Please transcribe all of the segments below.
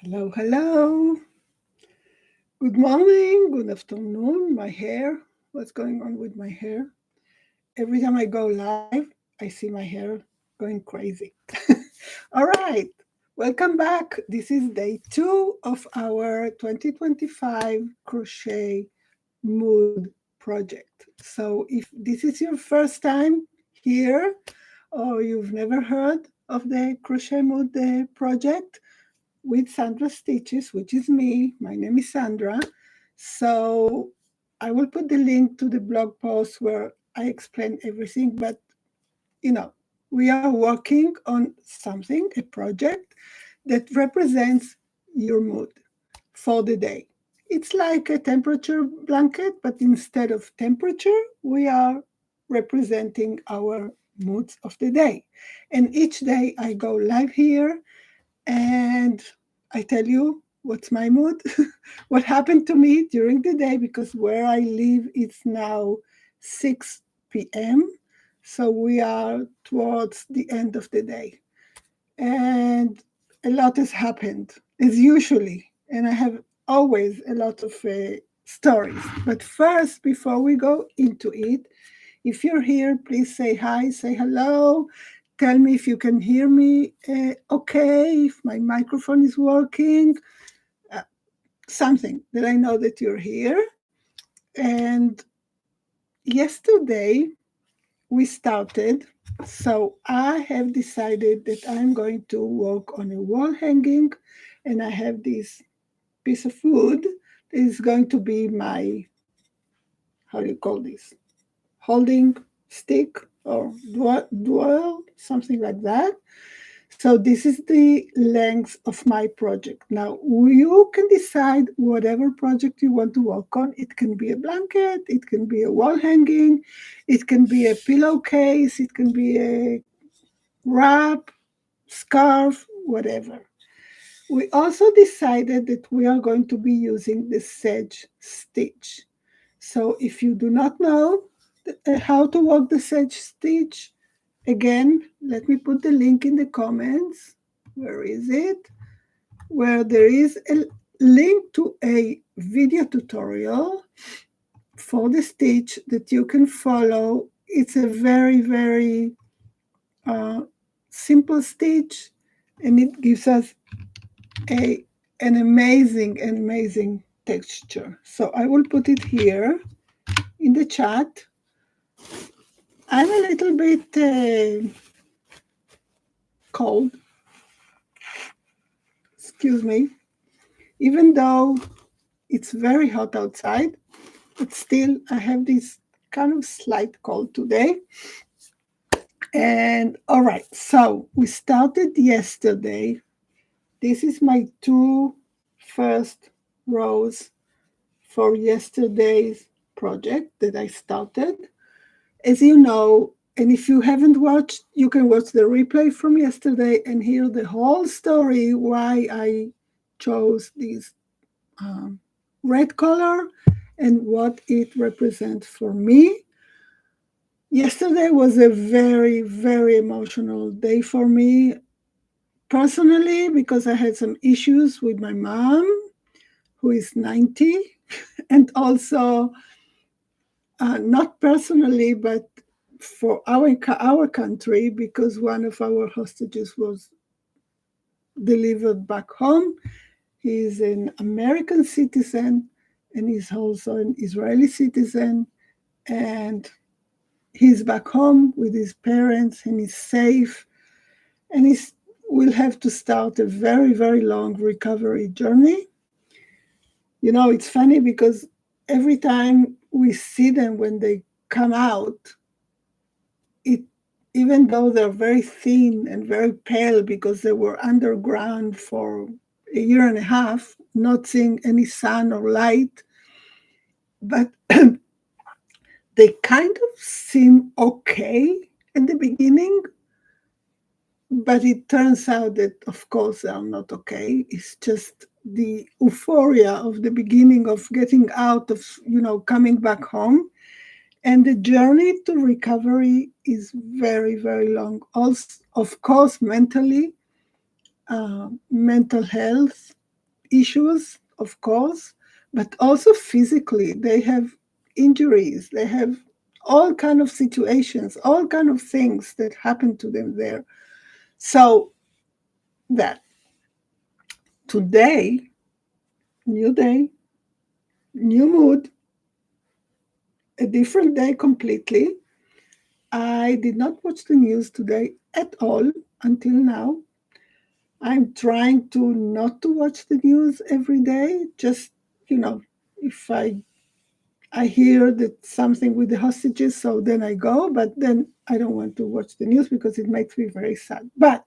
Hello, hello. Good morning, good afternoon. My hair. What's going on with my hair? Every time I go live, I see my hair going crazy. All right. Welcome back. This is day 2 of our 2025 crochet mood project. So, if this is your first time here or you've never heard of the crochet mood project, with SandraStitches, which is me. My name is Sandra. So I will put the link to the blog post where I explain everything. But, you know, we are working on something, a project that represents your mood for the day. It's like a temperature blanket, but instead of temperature, we are representing our moods of the day. And each day I go live here and I tell you what's my mood, what happened to me during the day, because where I live it's now 6 p.m. So we are towards the end of the day. And a lot has happened, as usually. And I have always a lot of stories. But first, before we go into it, if you're here, please say hi, say hello. Tell me if you can hear me okay, if my microphone is working, uh, something that I know that you're here. And yesterday we started, so I have decided that I'm going to work on a wall hanging, and I have this piece of wood that is going to be my, how do you call this? Holding stick or dual, something like that. So this is the length of my project. Now you can decide whatever project you want to work on. It can be a blanket, it can be a wall hanging, it can be a pillowcase, it can be a wrap, scarf, whatever. We also decided that we are going to be using the sedge stitch. So if you do not know how to work the sedge stitch, again, let me put the link in the comments. Where is it? Where there is a link to a video tutorial for the stitch that you can follow. It's a very, very uh, simple stitch, and it gives us a an amazing texture. So I will put it here in the chat. I'm a little bit cold, excuse me, even though it's very hot outside, but still I have this kind of slight cold today. And all right, so we started yesterday. This is my two first rows for yesterday's project that I started. As you know, and if you haven't watched, you can watch the replay from yesterday and hear the whole story why I chose this um, red color and what it represents for me. Yesterday was a very emotional day for me personally, because I had some issues with my mom, who is 90, and also not personally, but for our country, because one of our hostages was delivered back home. He's an American citizen, and he's also an Israeli citizen, and he's back home with his parents, and he's safe, and he will have to start a very long recovery journey. You know, it's funny because every time we see them when they come out, it, even though they're very thin and very pale because they were underground for a year and a half, not seeing any sun or light, but they kind of seem okay in the beginning. But it turns out that, of course, they are not okay. It's just the euphoria of the beginning of getting out of, coming back home. And the journey to recovery is very long. Also, of course, mentally, mental health, issues, of course, but also physically. They have injuries. They have all kind of situations, all kind of things that happen to them there. So that today, new day, new mood, a different day completely. I did not watch the news today at all until now. I'm trying to not to watch the news every day. Just, if I hear that something with the hostages, so then I go, but then I don't want to watch the news because it makes me very sad. But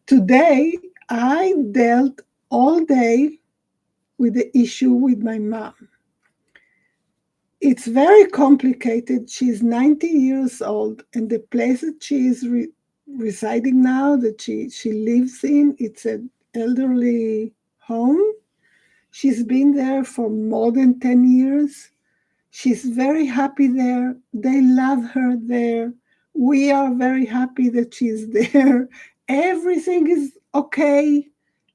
today I dealt all day with the issue with my mom. It's very complicated. She's 90 years old, and the place that she is residing now, that she lives in, it's an elderly home. She's been there for more than 10 years. She's very happy there. They love her there. We are very happy that she's there. Everything is okay.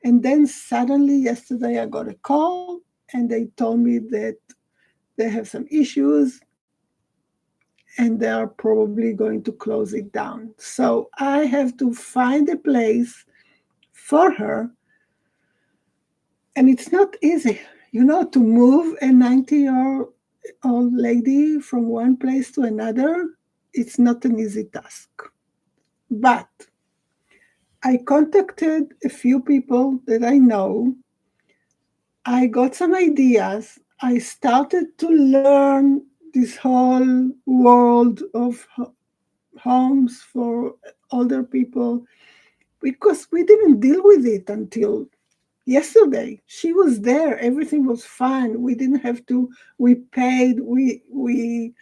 And then suddenly, yesterday, I got a call and they told me that they have some issues and they are probably going to close it down. So I have to find a place for her. And it's not easy, to move a 90-year-old lady from one place to another. It's not an easy task. But I contacted a few people that I know. I got some ideas. I started to learn this whole world of homes for older people because we didn't deal with it until yesterday. She was there. Everything was fine. We didn't have to. We paid. We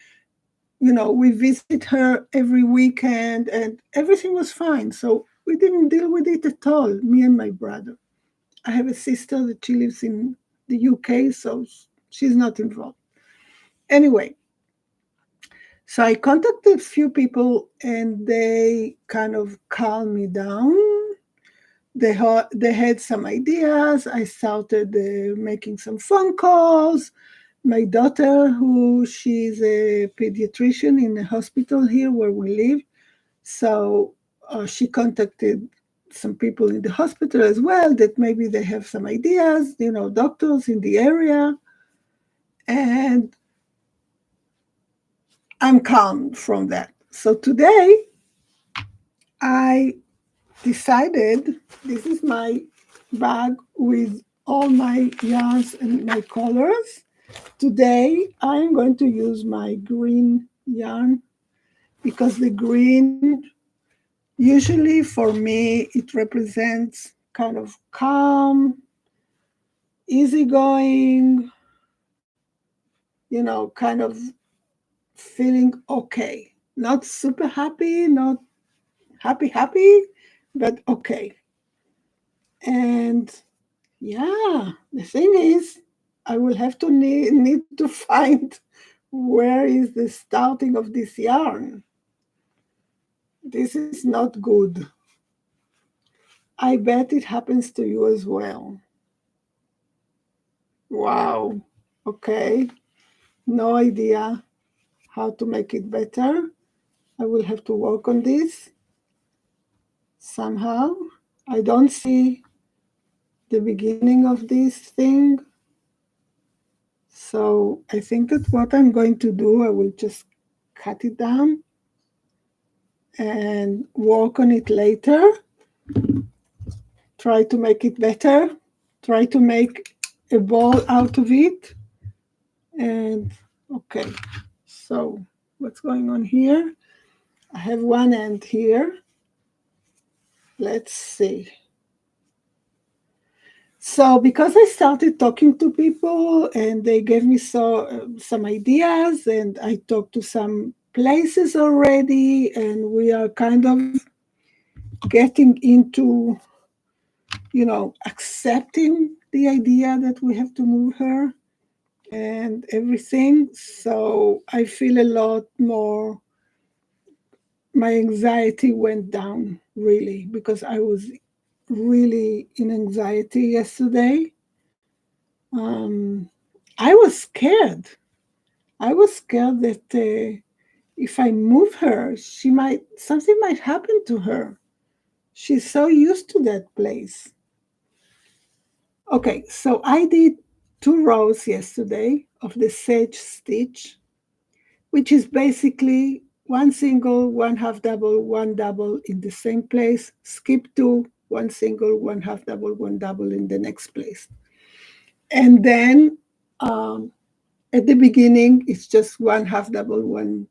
visit her every weekend, and everything was fine. So we didn't deal with it at all. Me and my brother. I have a sister that she lives in the UK, so she's not involved. Anyway, so I contacted a few people, and they kind of calmed me down. They had some ideas. I started making some phone calls. My daughter, who she's a pediatrician in a hospital here where we live, so she contacted some people in the hospital as well that maybe they have some ideas, doctors in the area. And I'm calm from that. So today I decided this is my bag with all my yarns and my colors. Today I'm going to use my green yarn because the green, usually for me, it represents kind of calm, easygoing, kind of feeling okay. Not super happy, not happy, but okay. And yeah, the thing is, I will have to need to find where is the starting of this yarn. This is not good. I bet it happens to you as well. Wow. Okay. No idea how to make it better. I will have to work on this somehow. I don't see the beginning of this thing. So I think that what I'm going to do, I will just cut it down and work on it later. Try to make it better. Try to make a ball out of it. And okay, so what's going on here? I have one end here. Let's see. So because I started talking to people and they gave me some ideas, and I talked to some places already, and we are kind of getting into, accepting the idea that we have to move her and everything. So I feel a lot more, my anxiety went down really, because I was really in anxiety yesterday. I was scared. I was scared that if I move her, something might happen to her. She's so used to that place. Okay, so I did 2 rows yesterday of the sage stitch, which is basically one single, one half double, one double in the same place, skip two, one single, one half double, one double in the next place. And then at the beginning, it's just one half double, one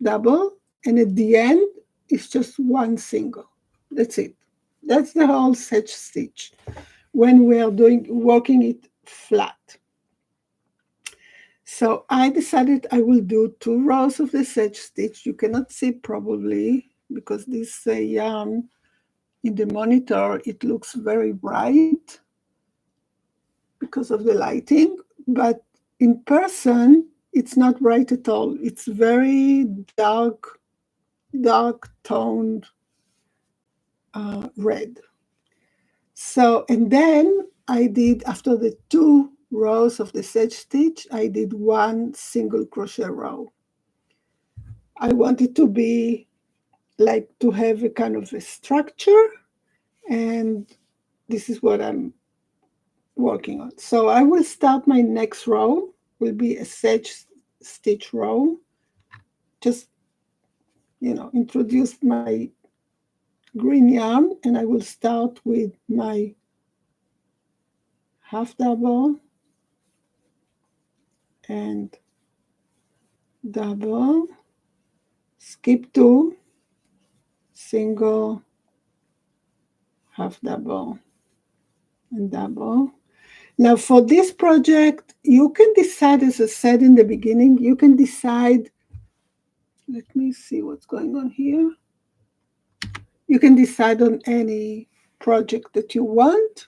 double. And at the end, it's just one single. That's it. That's the whole sage stitch when we are working it flat. So I decided I will do 2 rows of the sage stitch. You cannot see probably because this yarn in the monitor, it looks very bright because of the lighting, but in person, it's not bright at all. It's very dark toned red. So, and then I did, after the 2 rows of the sage stitch, I did one single crochet row. I wanted to be like to have a kind of a structure, and this is what I'm working on. So I will start my next row, will be a sage stitch row. Just, introduce my green yarn, and I will start with my half double and double, skip two, single, half double, and double. Now for this project, you can decide, as I said in the beginning, you can decide, let me see what's going on here. You can decide on any project that you want.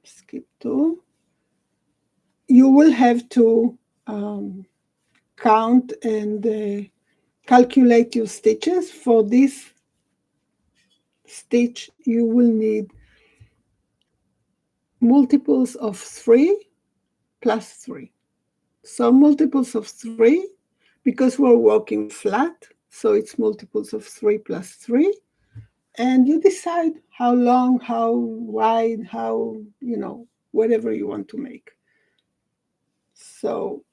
Skip two. You will have to count and calculate your stitches. For this stitch, you will need multiples of 3 plus 3. So multiples of 3, because we're working flat, so it's multiples of 3 plus 3. And you decide how long, how wide, how, whatever you want to make. So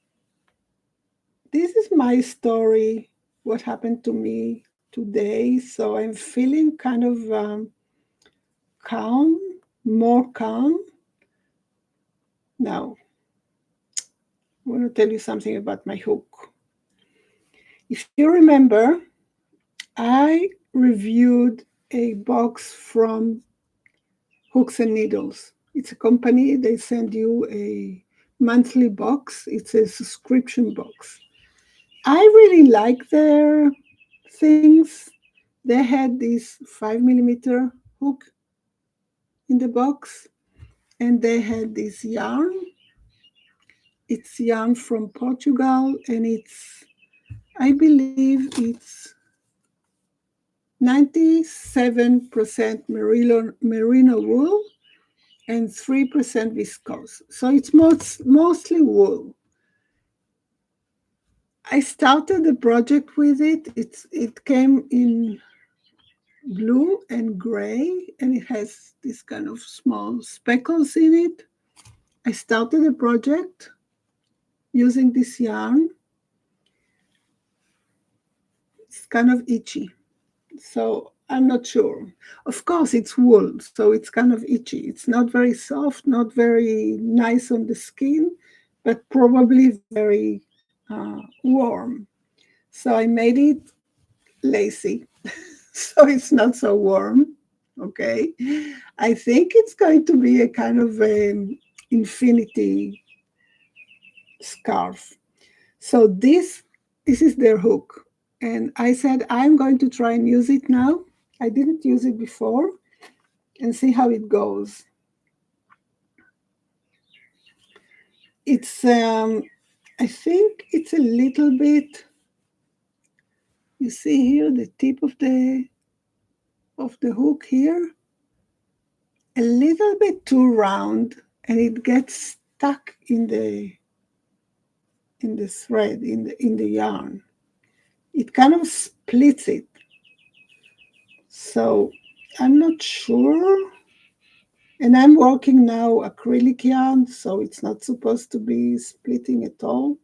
this is my story, what happened to me today. So I'm feeling kind of calm, more calm. Now, I want to tell you something about my hook. If you remember, I reviewed a box from Hooks and Needles. It's a company, they send you a monthly box. It's a subscription box. I really like their things. They had this 5mm hook in the box, and they had this yarn. It's yarn from Portugal, and I believe it's 97% merino wool and 3% viscose. So it's mostly wool. I started the project with it. It came in blue and gray, and it has this kind of small speckles in it. I started the project using this yarn. It's kind of itchy, so I'm not sure. Of course, it's wool, so it's kind of itchy. It's not very soft, not very nice on the skin, but probably very warm. So I made it lacy, so it's not so warm. Okay, I think it's going to be a kind of infinity scarf. So this is their hook, and I said I'm going to try and use it now. I didn't use it before, and see how it goes. It's I think it's a little bit. You see here the tip of the hook here, a little bit too round and it gets stuck in the thread, in the yarn. It kind of splits it. So I'm not sure. And I'm working now acrylic yarn, so it's not supposed to be splitting at all.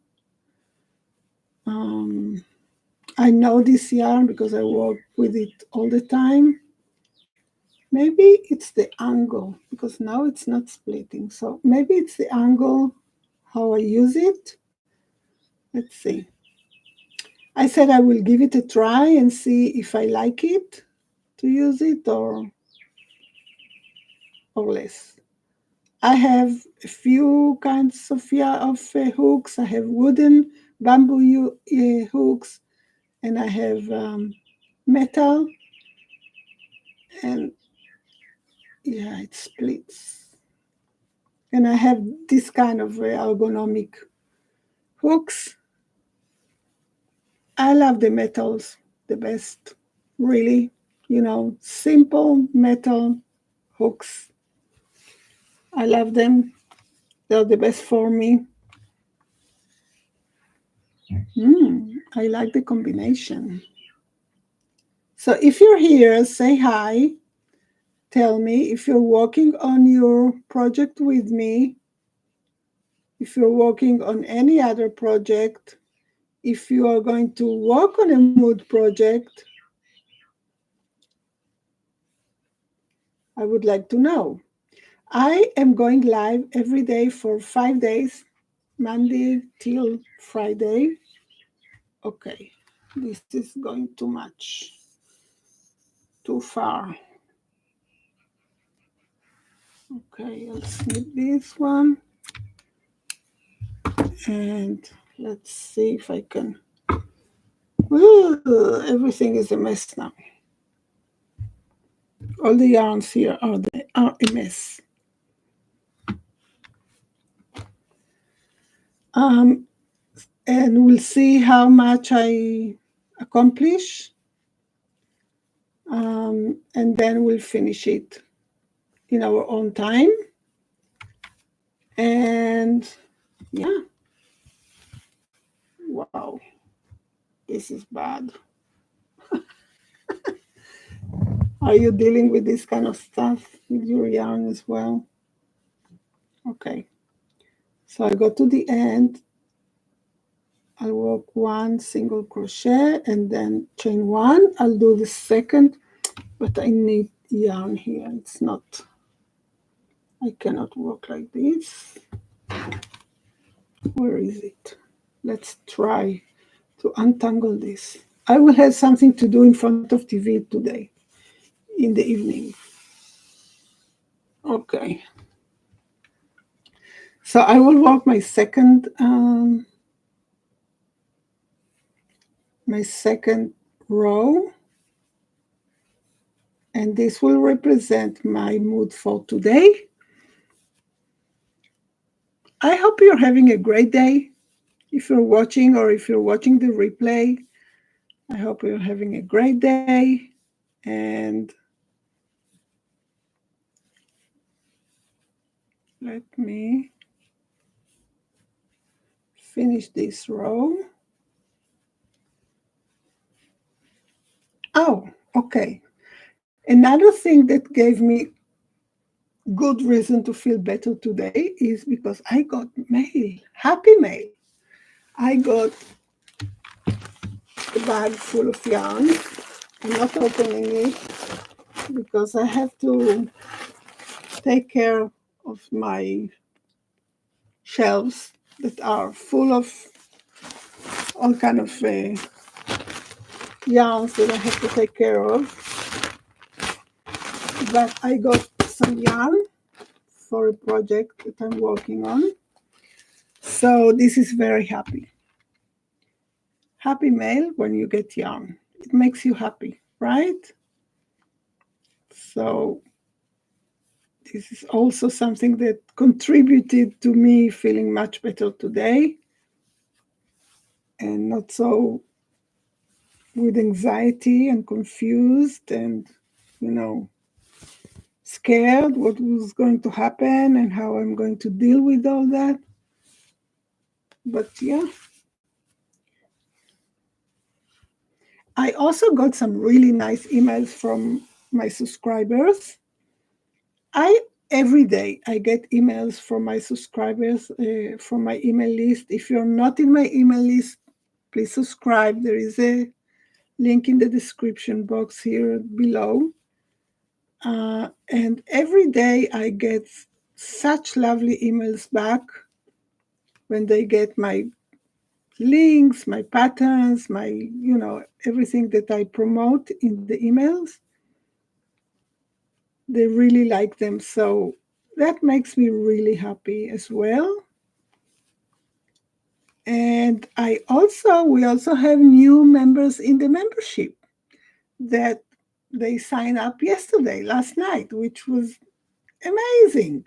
I know this yarn because I work with it all the time. Maybe it's the angle, because now it's not splitting. So maybe it's the angle, how I use it. Let's see. I said I will give it a try and see if I like it to use it or less. I have a few kinds of hooks. I have wooden bamboo hooks, and I have metal, and yeah, it splits. And I have this kind of ergonomic hooks. I love the metals the best, really. Simple metal hooks. I love them. They're the best for me. I like the combination. So if you're here, say hi. Tell me if you're working on your project with me, if you're working on any other project, if you are going to work on a mood project. I would like to know. I am going live every day for 5 days, Monday till Friday. Okay, this is going too much, too far. Okay, I'll snip this one. And let's see if I can. Ooh, everything is a mess now. All the yarns here are a mess. And we'll see how much I accomplish. And then we'll finish it in our own time. And yeah. Wow. This is bad. Are you dealing with this kind of stuff with your yarn as well? Okay. So I go to the end. I'll work 1 single crochet and then chain 1. I'll do the second, but I need yarn here. It's not, I cannot work like this. Where is it? Let's try to untangle this. I will have something to do in front of TV today, in the evening. Okay. So I will work my second row, and this will represent my mood for today. I hope you're having a great day. If you're watching or if you're watching the replay, I hope you're having a great day. And let me finish this row. Oh, okay. Another thing that gave me good reason to feel better today is because I got mail, happy mail. I got a bag full of yarn. I'm not opening it because I have to take care of my shelves that are full of all kind of yarns that I have to take care of. But I got some yarn for a project that I'm working on. So this is very happy. Happy mail when you get yarn. It makes you happy, right? So this is also something that contributed to me feeling much better today and not so with anxiety and confused and, scared what was going to happen and how I'm going to deal with all that. But yeah. I also got some really nice emails from my subscribers. Every day I get emails from my subscribers, from my email list. If you're not in my email list, please subscribe. There is a link in the description box here below. And every day I get such lovely emails back when they get my links, my patterns, my, everything that I promote in the emails. They really like them. So that makes me really happy as well. And we also have new members in the membership that they signed up last night, which was amazing.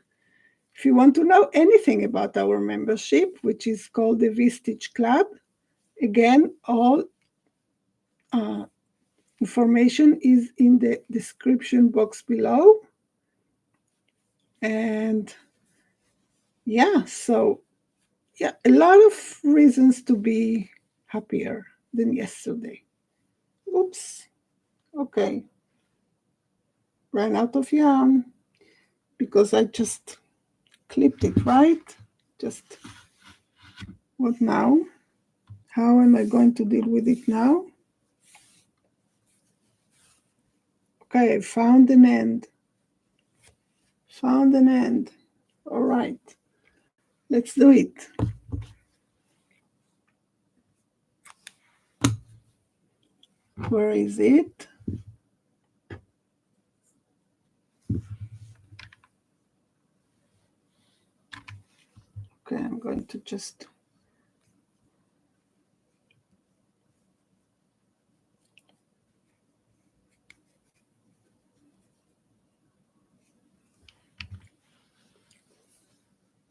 If you want to know anything about our membership, which is called the V-Stitch Club, again, all information is in the description box below. And yeah, so yeah, a lot of reasons to be happier than yesterday. Oops. Okay. Ran out of yarn because I just clipped it, right? Just what now? How am I going to deal with it now? Okay, I found an end. Found an end. All right. Let's do it. Where is it? Okay, I'm going to just...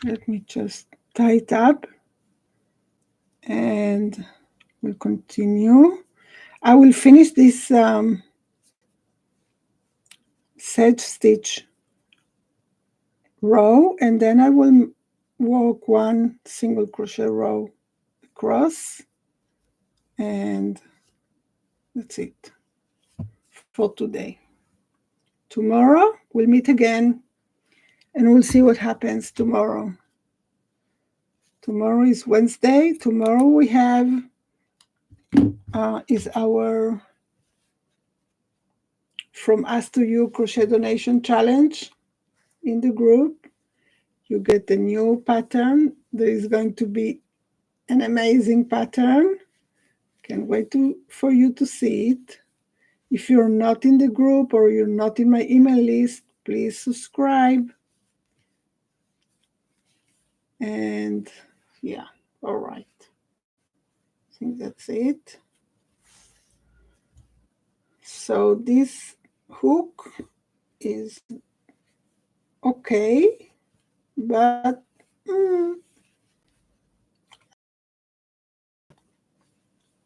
Let me just tie it up and we'll continue. I will finish this sedge stitch row and then I will work one single crochet row across, and that's it for today. Tomorrow we'll meet again and we'll see what happens tomorrow. Tomorrow is Wednesday. Tomorrow we have is our From Us to You Crochet Donation Challenge in the group. You get a new pattern. There is going to be an amazing pattern. Can't wait for you to see it. If you're not in the group or you're not in my email list, please subscribe. And yeah, all right. I think that's it. So this hook is okay, but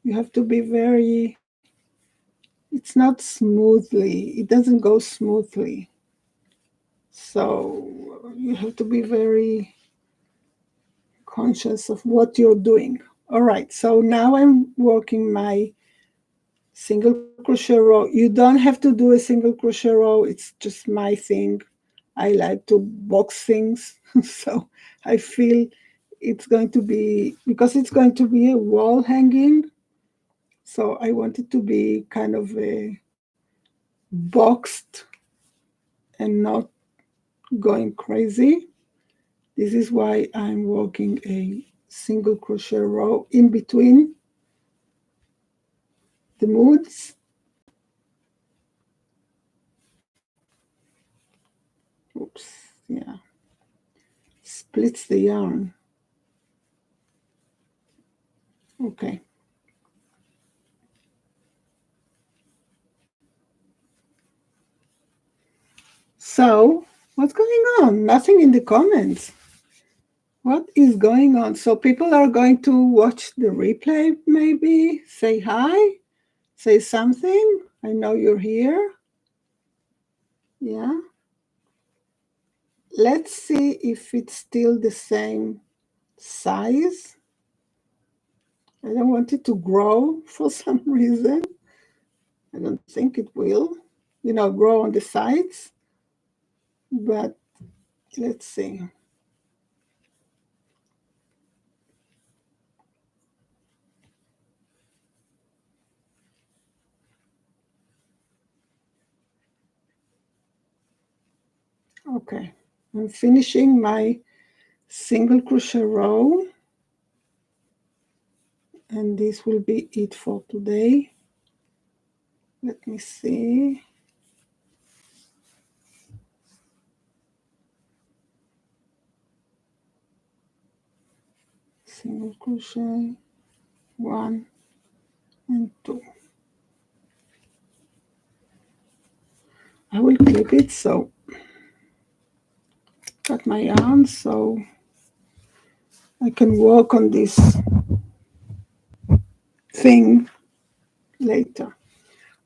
you have to be very... It's not smoothly. It doesn't go smoothly. So you have to be very conscious of what you're doing. All right, so now I'm working my single crochet row. You don't have to do a single crochet row. It's just my thing. I like to box things. So I feel it's going to be, because it's going to be a wall hanging, so I want it to be kind of a boxed and not going crazy. This is why I'm working a single crochet row in between the moods. Oops, yeah. Splits the yarn. Okay. So, what's going on? Nothing in the comments. What is going on? So people are going to watch the replay, maybe? Say hi? Say something? I know you're here. Yeah? let's see if it's still the same size. I don't want it to grow for some reason. I don't think it will, grow on the sides, but let's see. Okay, I'm finishing my single crochet row, and this will be it for today. Let me see. Single crochet, 1 and 2. I will clip it, so cut my yarn so I can work on this thing later.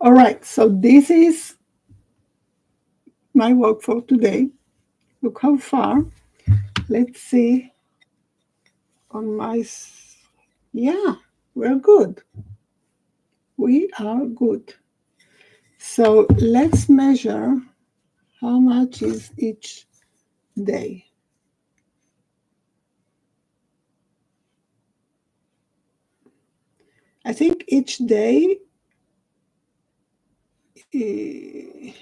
All right, so this is my work for today. Look how far. Let's see on my, yeah, we're good. We are good. So let's measure how much is each day. I think each day, okay,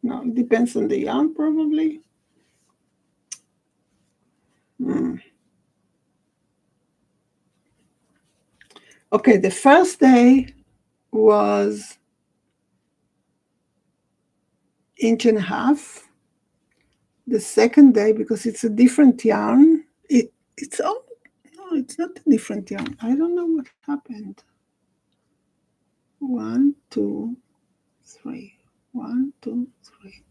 no, it depends on the yarn probably. Okay, the first day was 1.5 inches. The second day, because it's a different yarn, it's all, no, it's not a different yarn. I don't know what happened. 1, 2, 3. 1, 2, 3.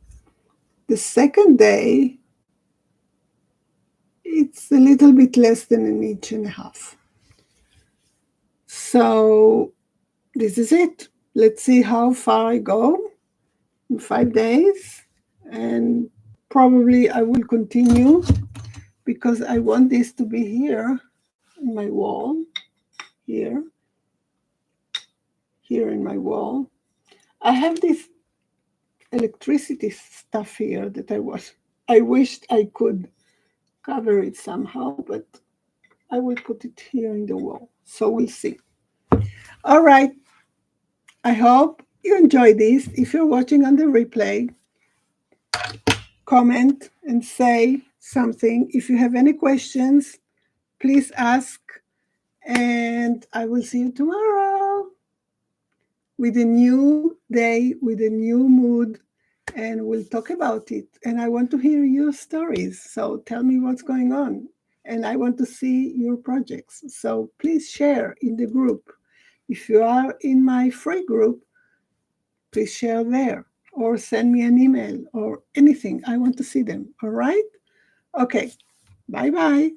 The second day, it's a little bit less than 1.5 inches. So this is it. Let's see how far I go in 5 days. And probably I will continue because I want this to be here in my wall. Here in my wall. I have this electricity stuff here that I wished I could cover it somehow, but I will put it here in the wall. So we'll see. All right. I hope you enjoy this. If you're watching on the replay, comment and say something. If you have any questions, please ask. And I will see you tomorrow with a new day, with a new mood, and we'll talk about it. And I want to hear your stories. So tell me what's going on. And I want to see your projects. So please share in the group. If you are in my free group, please share there or send me an email or anything. I want to see them. All right? Okay. Bye-bye.